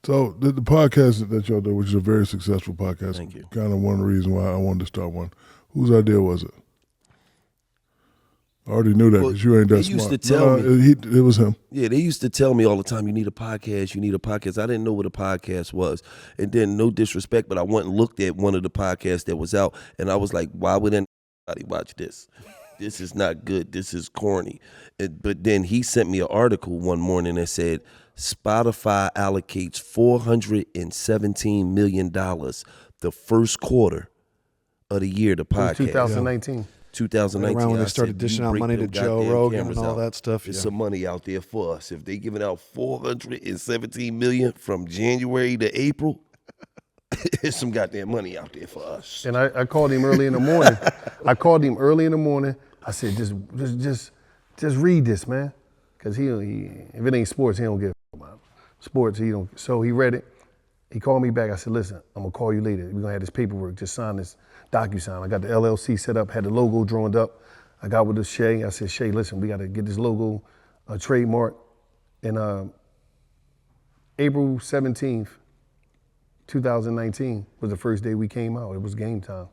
So the podcast that y'all do, which is a very successful podcast, Thank you. Kind of one of the reasons why I wanted to start one. Whose idea was it? I already knew that because you ain't that they smart. used to tell me. It was him. Yeah, they used to tell me all the time, you need a podcast, you need a podcast. I didn't know what a podcast was. And then, no disrespect, but I went and looked at one of the podcasts that was out, and I was like, why would anybody watch this? This is not good. This is corny. But then he sent me an article one morning that said, Spotify allocates $417 million the first quarter of the year to podcast. 2019. 2019. Around when they I started said, dishing you out break money to them Joe goddamn Rogan and cameras all out. that stuff. There's Yeah. some money out there for us. If they giving out $417 million from January to April, there's some goddamn money out there for us. And I called him early in the morning. I said, just read this, man. Because he if it ain't sports, he don't give a about sports. He don't. So he read it. He called me back. I said, listen, I'm going to call you later. We're going to have this paperwork. Just sign this DocuSign. I got the LLC set up, had the logo drawn up. I got with the Shay. I said, Shay, listen, we got to get this logo trademark. And April 17th, 2019 was the first day we came out. It was game time.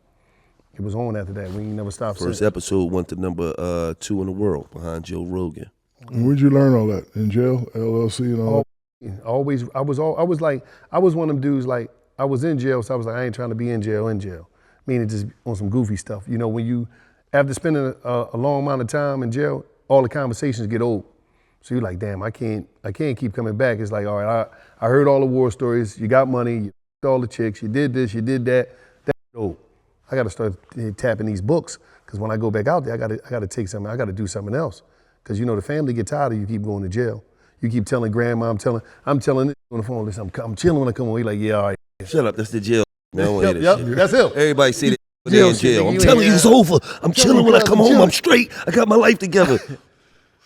It was on after that. We ain't never stopped since. First episode went to number 2 in the world behind Joe Rogan. And where'd you learn all that? In jail, LLC, and all that? Always, I was one of them dudes, like, I was in jail, so I was like, I ain't trying to be in jail. Meaning just on some goofy stuff. You know, when you, after spending a long amount of time in jail, all the conversations get old. So you're like, damn, I can't keep coming back. It's like, all right, I heard all the war stories. You got money, you all the chicks, you did this, you did that. That's old. I got to start tapping these books, because when I go back out there, I got to take something. I got to do something else, because you know the family get tired of you keep going to jail. You keep telling grandma, I'm telling it on the phone. Listen, I'm chilling when I come home. He like, yeah, all right. Shut up, that's the jail. Man, I don't hear that Yep, shit. that's him. Everybody say that when Jail they in shit, jail. nigga, I'm you telling you ain't- it's over. I'm chilling when I come home. chilling. I'm straight. I got my life together.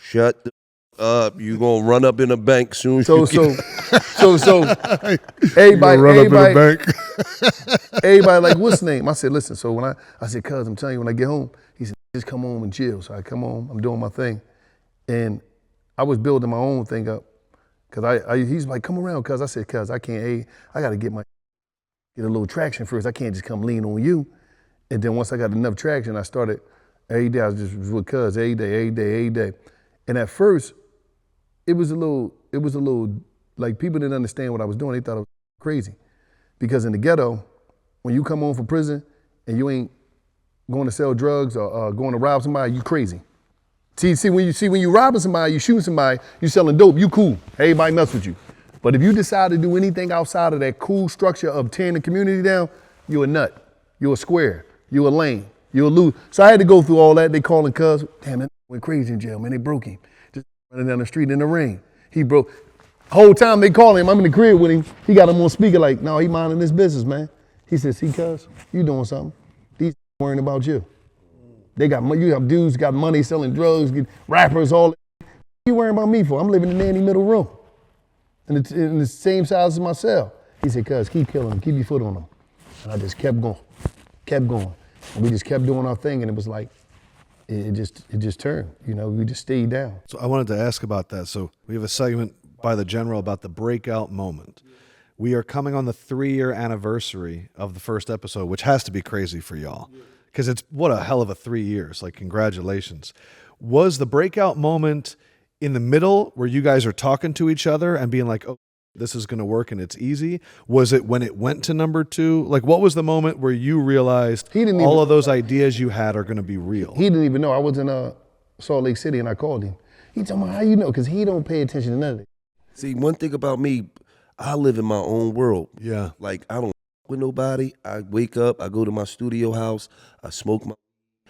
Shut the up. You gonna run up in a bank soon as So you everybody, Run up in the bank. everybody like, what's the name? I said, listen, so when I said, cuz, I'm telling you, when I get home, he said, just come home and chill. So I come home, I'm doing my thing. And I was building my own thing up. Cause he's like, come around, cuz. I said, cuz, I can't, I gotta get a little traction first. I can't just come lean on you. And then once I got enough traction, I started, every day I was just with cuz, every day. And at first, it was a little, like, people didn't understand what I was doing. They thought I was crazy. Because in the ghetto, when you come home from prison and you ain't going to sell drugs or going to rob somebody, you crazy. See when you robbing somebody, you shooting somebody, you selling dope, you cool. Everybody mess with you. But if you decide to do anything outside of that cool structure of tearing the community down, you a nut, you a square, you a lame, you a loose. So I had to go through all that. They calling cuz, damn, that went crazy in jail, man. They broke him. Just running down the street in the rain. He broke. Whole time they calling him, I'm in the crib with him. He got him on speaker like, no, he minding his business, man. He said, see, cuz, you doing something. These worrying about you. You have dudes got money selling drugs, get rappers, all that. What you worrying about me for? I'm living in any middle room. In the same size as my cell. He said, cuz, keep killing them, keep your foot on them. And I just kept going. And we just kept doing our thing, and it was like, it just turned, you know, we just stayed down. So I wanted to ask about that. So we have a segment by the General about the breakout moment. We are coming on the 3-year anniversary of the first episode, which has to be crazy for y'all. Because it's what a hell of a 3 years. Like, congratulations. Was the breakout moment in the middle where you guys are talking to each other and being like, oh, this is going to work and it's easy? Was it when it went to number 2? Like, what was the moment where you realized all of those ideas you had are going to be real? He didn't even know. I was in Salt Lake City and I called him. He told me, how you know? Because he don't pay attention to none of it. See, one thing about me, I live in my own world. Yeah. Like, I don't with nobody. I wake up, I go to my studio house, I smoke my,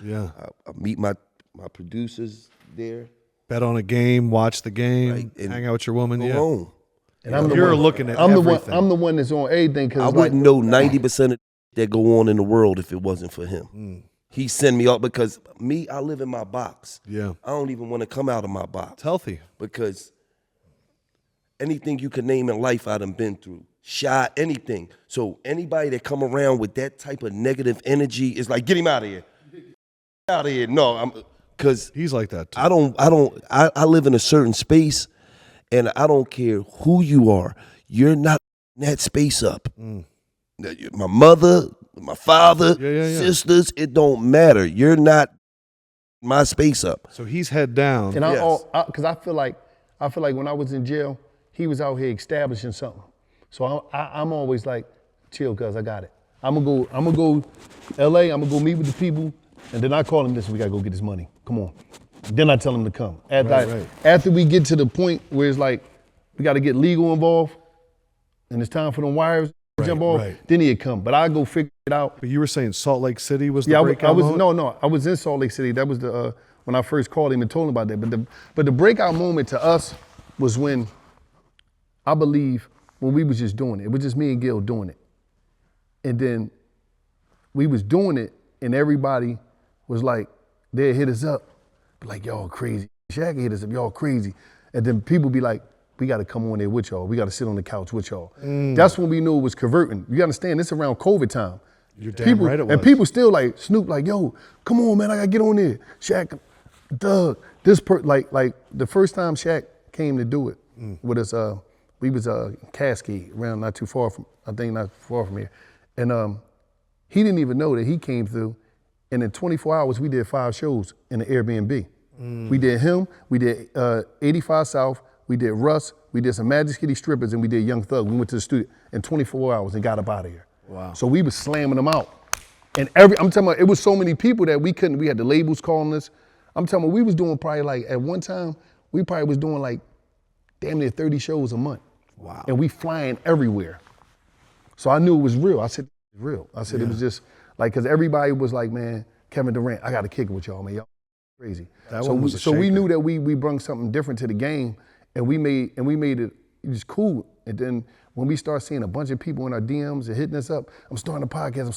I meet my producers there. Bet on a game, watch the game, Right, and hang out with your woman. Go home. And I'm the You're one, looking at I'm everything. I'm the one that's on everything. Cause I wouldn't know 90% of that go on in the world if it wasn't for him. He send me up because me, I live in my box. Yeah. I don't even want to come out of my box. It's healthy. Because anything you can name in life I done been through. Shot, anything. So anybody that come around with that type of negative energy is like, get him out of here. Out of here. No, because he's like that too. I live in a certain space and I don't care who you are. You're not that space up. My mother, my father, sisters, it don't matter. You're not my space up. So he's head down. And because I feel like when I was in jail, he was out here establishing something. So I'm always like, chill, cuz I got it. I'm gonna go LA, I'm gonna go meet with the people, and then I call him this, we gotta go get this money. Come on. Then I tell him to come. After we get to the point where it's like, we gotta get legal involved, and it's time for them wires to jump off, then he'd come. But I go figure it out. But you were saying Salt Lake City was the breakout moment? I was in Salt Lake City. That was the when I first called him and told him about that. But the breakout moment to us was when, I believe, when we was just doing it. It was just me and Gille doing it. And then we was doing it, and everybody was like, they hit us up, like, y'all crazy. Shaq hit us up, y'all crazy. And then people be like, we got to come on there with y'all. We got to sit on the couch with y'all. That's when we knew it was converting. You understand, this around COVID time. You're damn right it was. And people still like, Snoop, like, yo, come on, man, I got to get on there. Shaq, Doug, like the first time Shaq came to do it with us, we was Cascade, around not far from here. And he didn't even know that he came through. And in 24 hours, we did 5 shows in the Airbnb. We did him, we did 85 South, we did Russ, we did some Magic City Strippers, and we did Young Thug. We went to the studio in 24 hours and got up out of here. Wow. So we was slamming them out. And I'm talking about, it was so many people that we had the labels calling us. I'm talking about, we was doing probably like, at one time, we probably was doing like damn near 30 shows a month. Wow. And we flying everywhere. So I knew it was real. I said, it's real. I said, it was just like, because everybody was like, man, Kevin Durant, I got to kick it with y'all, man. Y'all crazy. So we knew that we brung something different to the game, and we made it just cool. And then when we start seeing a bunch of people in our DMs and hitting us up, I'm starting a podcast,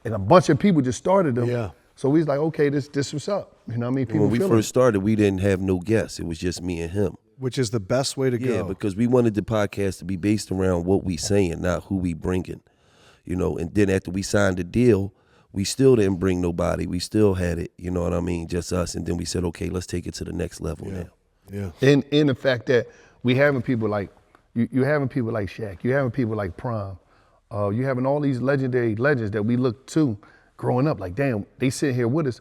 and a bunch of people just started them. Yeah. So we was like, okay, this what's up. You know what I mean? People when we first started, we didn't have no guests. It was just me and him. Which is the best way to go. Yeah, because we wanted the podcast to be based around what we saying, not who we bringing. You know, and then after we signed the deal, we still didn't bring nobody. We still had it, you know what I mean, just us. And then we said, okay, let's take it to the next level now. Yeah. And in the fact that we having people like, you having people like Shaq, you having people like Prime, you having all these legendary legends that we look to growing up, like, damn, they sit here with us.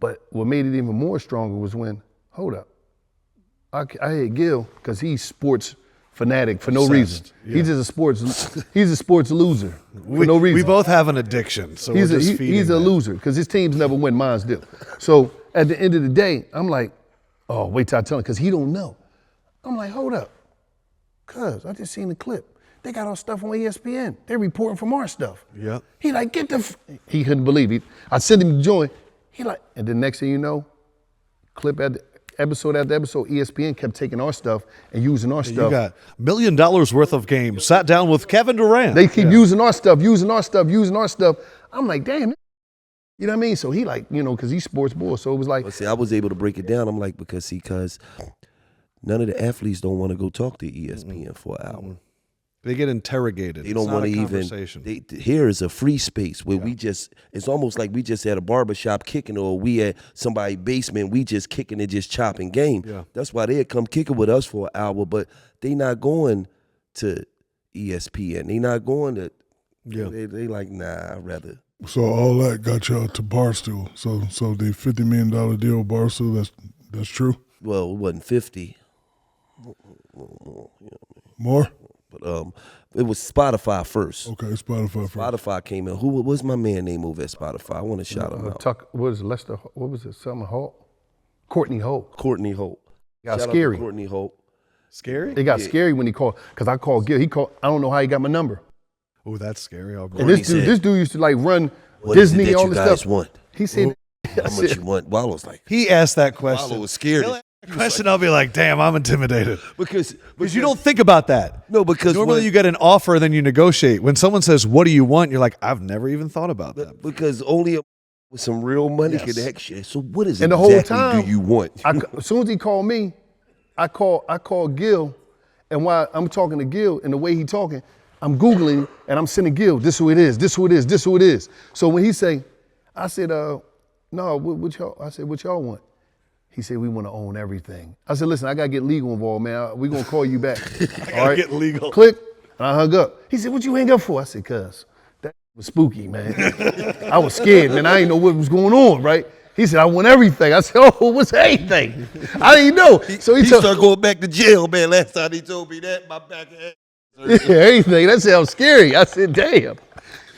But what made it even more stronger was when, hold up, I hate Gille because he's sports fanatic for no reason. Yeah. He's a sports loser for no reason. We both have an addiction, so he's we're just feeding a loser because his teams never win, mine's do. So at the end of the day, I'm like, oh, wait till I tell him, because he don't know. I'm like, hold up, cuz I just seen the clip. They got our stuff on ESPN. They're reporting from our stuff. Yeah. He like, he couldn't believe it. I sent him to join. He like, and the next thing you know, clip at the episode after episode, ESPN kept taking our stuff and using our stuff. You got $1 million worth of games. Sat down with Kevin Durant. They keep using our stuff. I'm like, damn. You know what I mean? So he like, you know, because he's sports boy. So it was like. But see, I was able to break it down. I'm like, because none of the athletes don't want to go talk to ESPN for an hour. They get interrogated. They don't want to even. Here is a free space where it's almost like we just at a barbershop kicking, or we at somebody's basement, we just kicking and just chopping game. Yeah. That's why they'd come kicking with us for an hour, but they not going to ESPN. They not going to, they like, nah, I'd rather. So all that got y'all to Barstool. So the $50 million deal with Barstool, that's true? Well, it wasn't 50. More? But it was Spotify first. Okay, Spotify first. Spotify came in. What was my man name over at Spotify? I want to shout him out. What is Lester? What was it? Something Holt? Courtney Holt. Courtney Holt. Got Shout scary. Out to Courtney Holt. Scary? It got scary when he called, because I called Gille. He called, I don't know how he got my number. Oh, that's scary. And this dude used to like run Disney, all this stuff. Want? He said, how much you want? Wallo's like. He asked that question. Wallo was scared. Question, I'll be like, damn, I'm intimidated. Because you don't think about that. No, because normally you get an offer, then you negotiate. When someone says, what do you want? You're like, I've never even thought about that. Because only with some real money can act shit. So what is and exactly the whole time, do you want? As soon as he called me, I called Gille, and while I'm talking to Gille and the way he talking, I'm Googling and I'm sending Gille, this who it is, this who it is, this who it is. So when he say, I said, no, what y'all want? He said, we want to own everything. I said, listen, I got to get legal involved, man. We're going to call you back. I got to get legal. Click. And I hung up. He said, "What you hang up for?" I said, "Cuz that was spooky, man. I was scared, man. I didn't know what was going on, right?" He said, "I want everything." I said, "Oh, what's everything?" I didn't know. So he started going back to jail, man. Last time he told me that, my back hurt. yeah, everything. That sounds scary. I said, "Damn."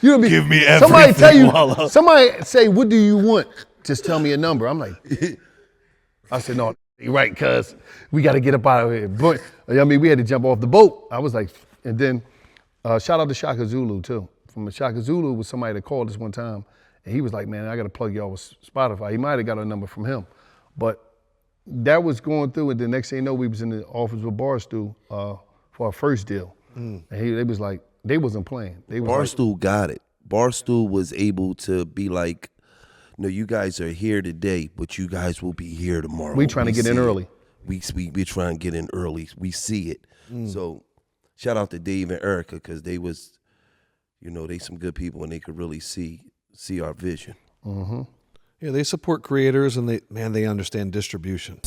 You be, Give me somebody tell everything, you, Wallo. somebody say, "What do you want?" Just tell me a number. I'm like, I said, "No, you're right, cuz we got to get up out of here." But I mean, we had to jump off the boat. I was like, and then shout out to Shaka Zulu too. From Shaka Zulu was somebody that called us one time, and he was like, "Man, I got to plug y'all with Spotify." He might have got a number from him, but that was going through. And the next thing you know, we was in the office with Barstool for our first deal, and they was like, they wasn't playing. They was Barstool got it. Barstool was able to be like, "No, you guys are here today, but you guys will be here tomorrow." We trying to get in see it. early. We trying to get in early. We see it. So shout out to Dave and Erica because they was, they some good people and they could really see our vision. Yeah, they support creators and they understand distribution.